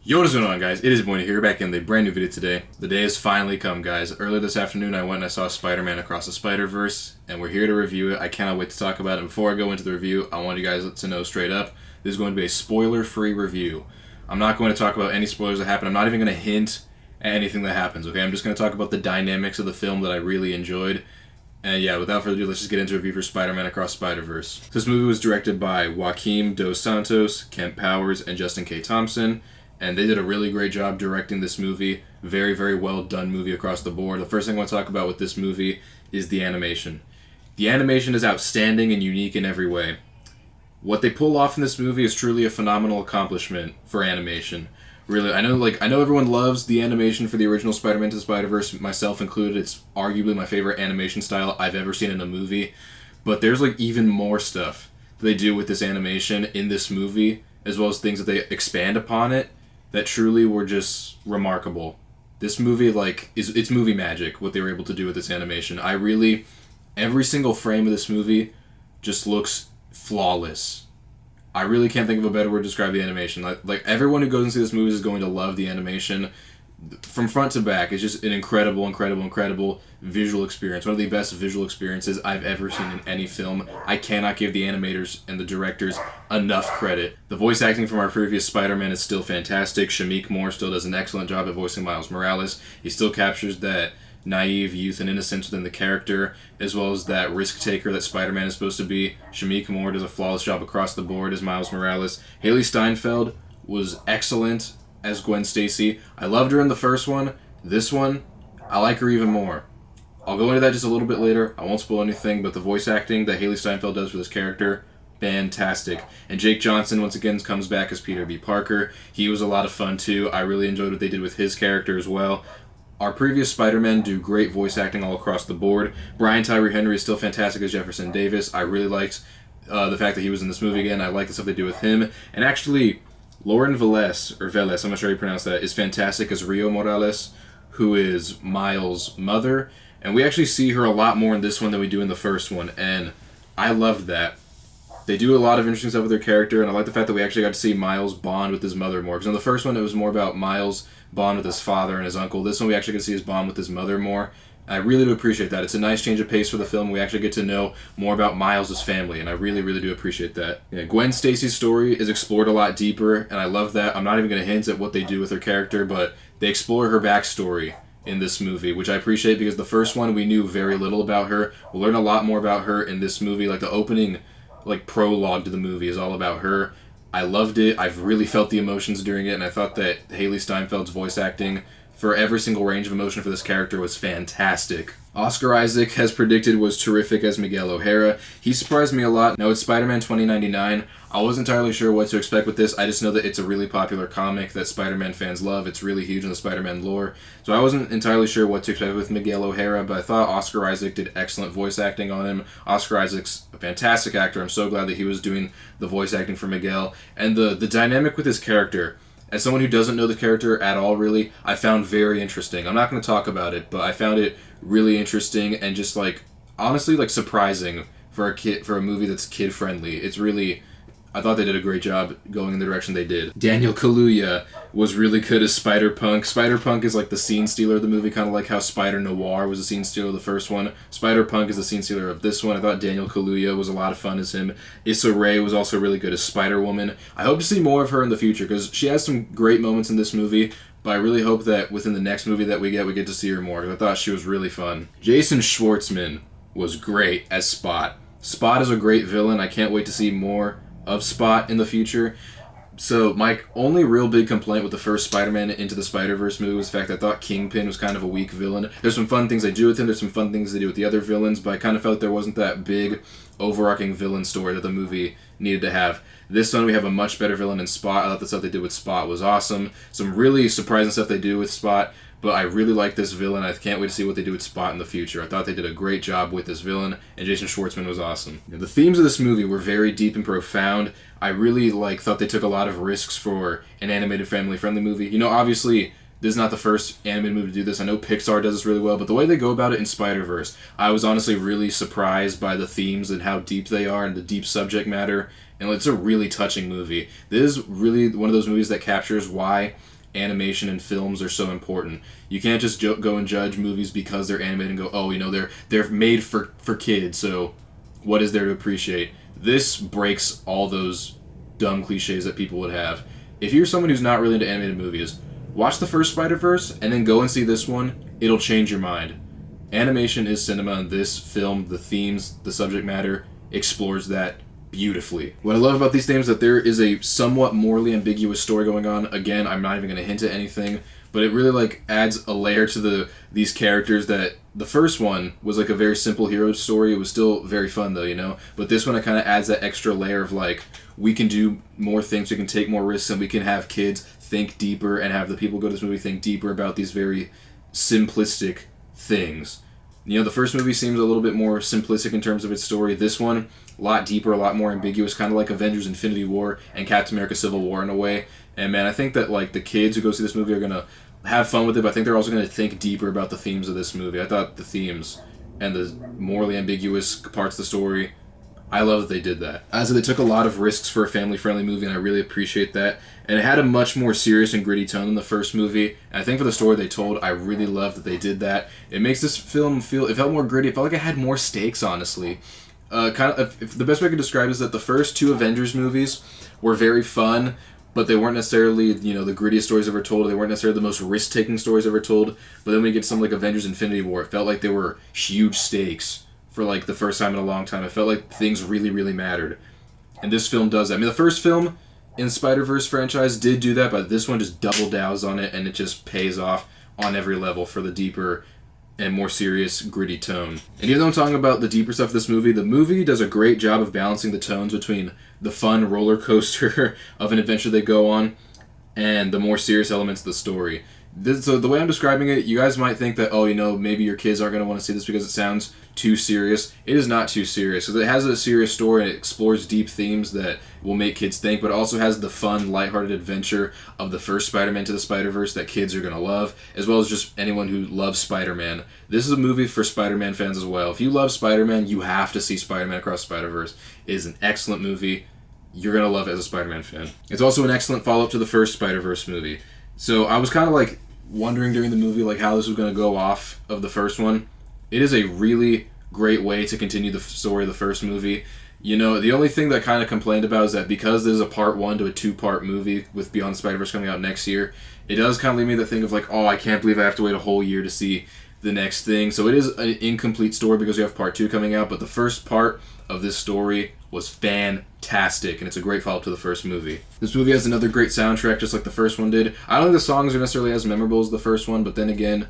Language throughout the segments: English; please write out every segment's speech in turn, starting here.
Yo, what is going on, guys? It is Boyne here, back in the brand new video today. The day has finally come, guys. Earlier this afternoon, I went and I saw Spider-Man Across the Spider-Verse, and we're here to review it. I cannot wait to talk about it. And before I go into the review, I want you guys to know straight up, this is going to be a spoiler-free review. I'm not going to talk about any spoilers that happen. I'm not even going to hint at anything that happens, okay? I'm just going to talk about the dynamics of the film that I really enjoyed. And yeah, without further ado, let's just get into a review for Spider-Man Across Spider-Verse. This movie was directed by Joaquim Dos Santos, Kent Powers, and Justin K. Thompson. And they did a really great job directing this movie. Very, very well done movie across the board. The first thing I want to talk about with this movie is the animation. The animation is outstanding and unique in every way. What they pull off in this movie is truly a phenomenal accomplishment for animation. Really, I know everyone loves the animation for the original Spider-Man to the Spider-Verse, myself included. It's arguably my favorite animation style I've ever seen in a movie. But there's even more stuff that they do with this animation in this movie, as well as things that they expand upon it, that truly were just remarkable. This movie, it's movie magic, what they were able to do with this animation. Every single frame of this movie just looks flawless. I really can't think of a better word to describe the animation. Everyone who goes and sees this movie is going to love the animation. From front to back, it's just an incredible visual experience. One of the best visual experiences I've ever seen in any film. I cannot give the animators and the directors enough credit. The voice acting from our previous Spider-Man is still fantastic. Shameik Moore still does an excellent job at voicing Miles Morales. He still captures that naive youth and innocence within the character, as well as that risk-taker that Spider-Man is supposed to be. Shameik Moore does a flawless job across the board as Miles Morales. Haley Steinfeld was excellent as Gwen Stacy. I loved her in the first one. This one, I like her even more. I'll go into that just a little bit later. I won't spoil anything, but the voice acting that Haley Steinfeld does for this character, fantastic. And Jake Johnson, once again, comes back as Peter B. Parker. He was a lot of fun, too. I really enjoyed what they did with his character as well. Our previous Spider-Men do great voice acting all across the board. Brian Tyree Henry is still fantastic as Jefferson Davis. I really liked the fact that he was in this movie again. I like the stuff they do with him. And actually, Lauren Velez, I'm not sure how you pronounce that, is fantastic as Rio Morales, who is Miles' mother. And we actually see her a lot more in this one than we do in the first one, and I loved that. They do a lot of interesting stuff with their character, and I like the fact that we actually got to see Miles bond with his mother more. Because in the first one, it was more about Miles bond with his father and his uncle. This one, we actually get to see his bond with his mother more. I really do appreciate that. It's a nice change of pace for the film. We actually get to know more about Miles' family, and I really do appreciate that. Yeah, Gwen Stacy's story is explored a lot deeper, and I love that. I'm not even going to hint at what they do with her character, but they explore her backstory in this movie, which I appreciate because the first one we knew very little about her. We'll learn a lot more about her in this movie. The opening, prologue to the movie is all about her. I loved it. I've really felt the emotions during it, and I thought that Haley Steinfeld's voice acting for every single range of emotion for this character was fantastic. Oscar Isaac, as predicted, was terrific as Miguel O'Hara. He surprised me a lot. Now, it's Spider-Man 2099. I wasn't entirely sure what to expect with this. I just know that it's a really popular comic that Spider-Man fans love. It's really huge in the Spider-Man lore. So I wasn't entirely sure what to expect with Miguel O'Hara, but I thought Oscar Isaac did excellent voice acting on him. Oscar Isaac's a fantastic actor. I'm so glad that he was doing the voice acting for Miguel. And the dynamic with his character, as someone who doesn't know the character at all, really, I found very interesting. I'm not going to talk about it, but I found it really interesting and just honestly surprising for a movie that's kid friendly. It's really, I thought they did a great job going in the direction they did. Daniel Kaluuya was really good as Spider-Punk. Spider-Punk is the scene stealer of the movie, kind of like how Spider-Noir was the scene stealer of the first one. Spider-Punk is the scene stealer of this one. I thought Daniel Kaluuya was a lot of fun as him. Issa Rae was also really good as Spider-Woman. I hope to see more of her in the future because she has some great moments in this movie, but I really hope that within the next movie that we get to see her more because I thought she was really fun. Jason Schwartzman was great as Spot. Spot is a great villain. I can't wait to see more of Spot in the future. So my only real big complaint with the first Spider-Man Into the Spider-Verse movie was the fact that I thought Kingpin was kind of a weak villain. There's some fun things they do with him, there's some fun things they do with the other villains, but I kind of felt there wasn't that big overarching villain story that the movie needed to have. This one we have a much better villain in Spot. I thought the stuff they did with Spot was awesome. Some really surprising stuff they do with Spot, but I really like this villain. I can't wait to see what they do with Spot in the future. I thought they did a great job with this villain, and Jason Schwartzman was awesome. The themes of this movie were very deep and profound. I really thought they took a lot of risks for an animated family-friendly movie. Obviously, this is not the first animated movie to do this. I know Pixar does this really well, but the way they go about it in Spider-Verse, I was honestly really surprised by the themes and how deep they are and the deep subject matter. And it's a really touching movie. This is really one of those movies that captures why animation and films are so important. You can't just go and judge movies because they're animated and go, oh, they're made for kids, so what is there to appreciate? This breaks all those dumb cliches that people would have. If you're someone who's not really into animated movies, watch the first Spider-Verse and then go and see this one. It'll change your mind. Animation is cinema, and this film, the themes, the subject matter, explores that beautifully. What I love about these themes is that there is a somewhat morally ambiguous story going on. Again, I'm not even going to hint at anything, but it really like adds a layer to these characters that the first one was like a very simple hero story. It was still very fun though, you know? But this one, it kind of adds that extra layer of like, we can do more things, we can take more risks, and we can have kids think deeper and have the people go to this movie think deeper about these very simplistic things. You know, the first movie seems a little bit more simplistic in terms of its story. This one, a lot deeper, a lot more ambiguous, kind of like Avengers Infinity War and Captain America Civil War in a way. And man, I think that like the kids who go see this movie are going to have fun with it, but I think they're also going to think deeper about the themes of this movie. I thought the themes and the morally ambiguous parts of the story, I love that they did that. As they took a lot of risks for a family-friendly movie, and I really appreciate that. And it had a much more serious and gritty tone than the first movie. And I think for the story they told, I really love that they did that. It makes this film feel, it felt more gritty. It felt like it had more stakes, honestly. If the best way I could describe it is that the first two Avengers movies were very fun, but they weren't necessarily, you know, the grittiest stories ever told. They weren't necessarily the most risk-taking stories ever told. But then when you get something like Avengers Infinity War, it felt like they were huge stakes for like the first time in a long time. It felt like things really, really mattered. And this film does that. I mean, the first film in the Spider-Verse franchise did do that, but this one just double downs on it, and it just pays off on every level for the deeper and more serious, gritty tone. And even though I'm talking about the deeper stuff of this movie, the movie does a great job of balancing the tones between the fun roller coaster of an adventure they go on and the more serious elements of the story. So the way I'm describing it, you guys might think that, oh, you know, maybe your kids aren't going to want to see this because it sounds too serious. It is not too serious, because it has a serious story and it explores deep themes that will make kids think, but it also has the fun, lighthearted adventure of the first Spider-Man to the Spider-Verse that kids are going to love, as well as just anyone who loves Spider-Man. This is a movie for Spider-Man fans as well. If you love Spider-Man, you have to see Spider-Man Across the Spider-Verse. It is an excellent movie. You're going to love it as a Spider-Man fan. It's also an excellent follow-up to the first Spider-Verse movie. So I was kind of like wondering during the movie like how this was going to go off of the first one. It is a really great way to continue the story of the first movie. You know, the only thing that I kind of complained about is that because there's a part 1 to a 2-part movie with Beyond the Spider-Verse coming out next year, it does kind of leave me the thing of like, oh, I can't believe I have to wait a whole year to see the next thing. So it is an incomplete story because we have part 2 coming out, but the first part of this story was fantastic, and it's a great follow-up to the first movie. This movie has another great soundtrack, just like the first one did. I don't think the songs are necessarily as memorable as the first one, but then again,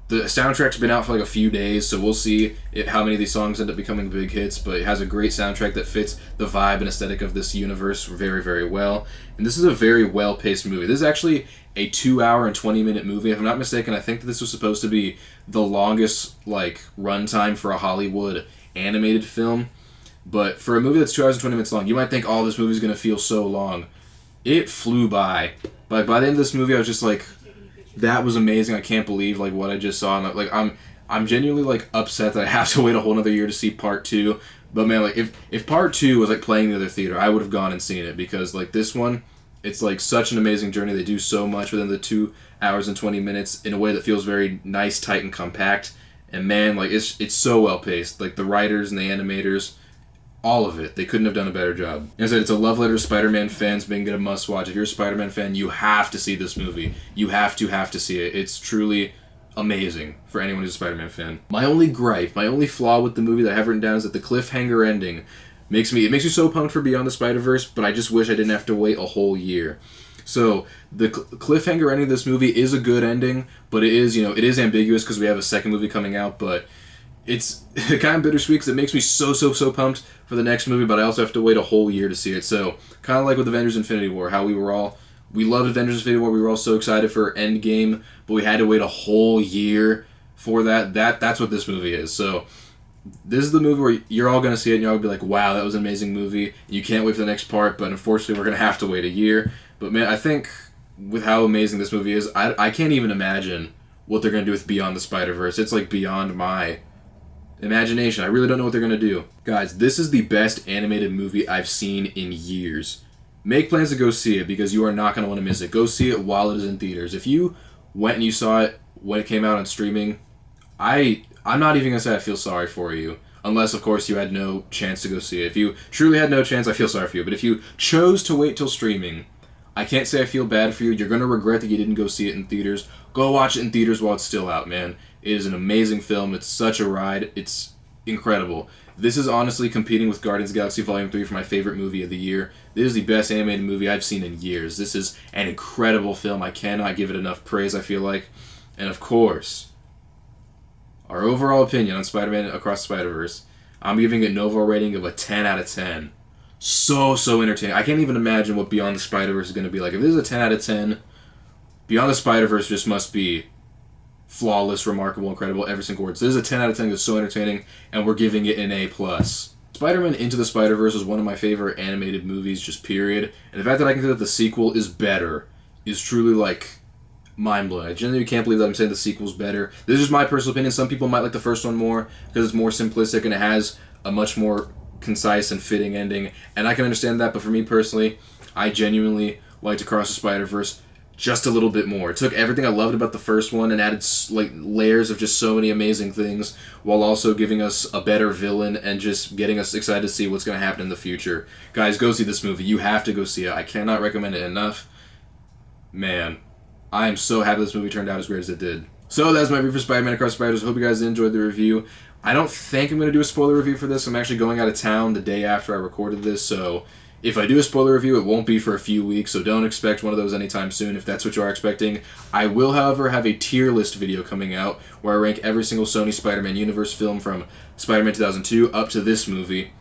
the soundtrack's been out for like a few days, so we'll see how many of these songs end up becoming big hits, but it has a great soundtrack that fits the vibe and aesthetic of this universe very, very well. And this is a very well-paced movie. This is actually a 2-hour and 20-minute movie. If I'm not mistaken, I think that this was supposed to be the longest like runtime for a Hollywood animated film. But for a movie that's 2 hours and 20 minutes long, you might think, oh, this movie's going to feel so long. It flew by. But by the end of this movie, I was just like, that was amazing. I can't believe like what I just saw. And like I'm genuinely like upset that I have to wait a whole another year to see part 2. But man, like if part 2 was like playing in the other theater, I would have gone and seen it, because like this one, it's like such an amazing journey. They do so much within the 2 hours and 20 minutes in a way that feels very nice, tight, and compact. And man, like it's so well paced. Like the writers and the animators, all of it. They couldn't have done a better job. As I said, it's a love letter to Spider-Man fans, making it a must-watch. If you're a Spider-Man fan, you have to see this movie. You have to see it. It's truly amazing for anyone who's a Spider-Man fan. My only gripe, my only flaw with the movie that I have written down is that the cliffhanger ending makes me so pumped for Beyond the Spider-Verse, but I just wish I didn't have to wait a whole year. So the cliffhanger ending of this movie is a good ending, but it is, you know, it is ambiguous because we have a second movie coming out, but it's kind of bittersweet because it makes me so pumped for the next movie, but I also have to wait a whole year to see it. So kind of like with Avengers Infinity War, how we loved Avengers Infinity War, we were all so excited for Endgame, but we had to wait a whole year for that. That's what this movie is. So this is the movie where you're all going to see it and you're all going to be like, wow, that was an amazing movie. You can't wait for the next part, but unfortunately we're going to have to wait a year. But man, I think with how amazing this movie is, I can't even imagine what they're going to do with Beyond the Spider-Verse. It's like beyond my imagination. I really don't know what they're going to do. Guys, this is the best animated movie I've seen in years. make plans to go see it because you are not going to want to miss it. Go see it while it is in theaters. If you went and you saw it when it came out on streaming, I'm not even going to say I feel sorry for you. Unless, of course, you had no chance to go see it. If you truly had no chance, I feel sorry for you. But if you chose to wait till streaming, I can't say I feel bad for you. You're going to regret that you didn't go see it in theaters. Go watch it in theaters while it's still out, man. It is an amazing film. It's such a ride. It's incredible. This is honestly competing with Guardians of the Galaxy Volume 3 for my favorite movie of the year. This is the best animated movie I've seen in years. This is an incredible film. I cannot give it enough praise, I feel like. And of course, our overall opinion on Spider-Man Across the Spider-Verse, I'm giving it an overall rating of a 10 out of 10. So entertaining. I can't even imagine what Beyond the Spider-Verse is going to be like. If this is a 10 out of 10, Beyond the Spider-Verse just must be flawless, remarkable, incredible, every single word. So this is a 10 out of 10 that's so entertaining, and we're giving it an A+. Spider-Man Into the Spider-Verse is one of my favorite animated movies, just period. And the fact that I can say that the sequel is better is truly, like, mind-blowing. I genuinely can't believe that I'm saying the sequel's better. This is my personal opinion. Some people might like the first one more because it's more simplistic and it has a much more concise and fitting ending, and I can understand that, but for me personally, I genuinely liked Across the Spider-Verse just a little bit more. It took everything I loved about the first one and added like layers of just so many amazing things while also giving us a better villain and just getting us excited to see what's going to happen in the future. Guys, go see this movie. You have to go see it. I cannot recommend it enough. Man, I am so happy this movie turned out as great as it did. So that's my review for Spider-Man Across the Spider-Verse. Hope you guys enjoyed the review. I don't think I'm going to do a spoiler review for this. I'm actually going out of town the day after I recorded this, so if I do a spoiler review, it won't be for a few weeks, so don't expect one of those anytime soon if that's what you are expecting. I will, however, have a tier list video coming out where I rank every single Sony Spider-Man Universe film from Spider-Man 2002 up to this movie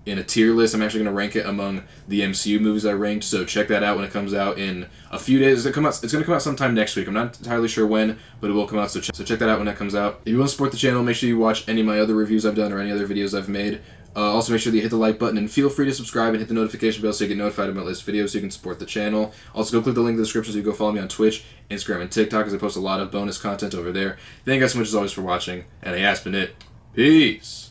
in a tier list. I'm actually going to rank it among the MCU movies I ranked, so check that out when it comes out in a few days. It's going to come out sometime next week. I'm not entirely sure when, but it will come out, so check that out when it comes out. If you want to support the channel, make sure you watch any of my other reviews I've done or any other videos I've made. Also, make sure that you hit the like button and feel free to subscribe and hit the notification bell so you get notified about latest videos so you can support the channel. Also, go click the link in the description so you can go follow me on Twitch, Instagram, and TikTok as I post a lot of bonus content over there. Thank you guys so much as always for watching, and it has been it. Peace!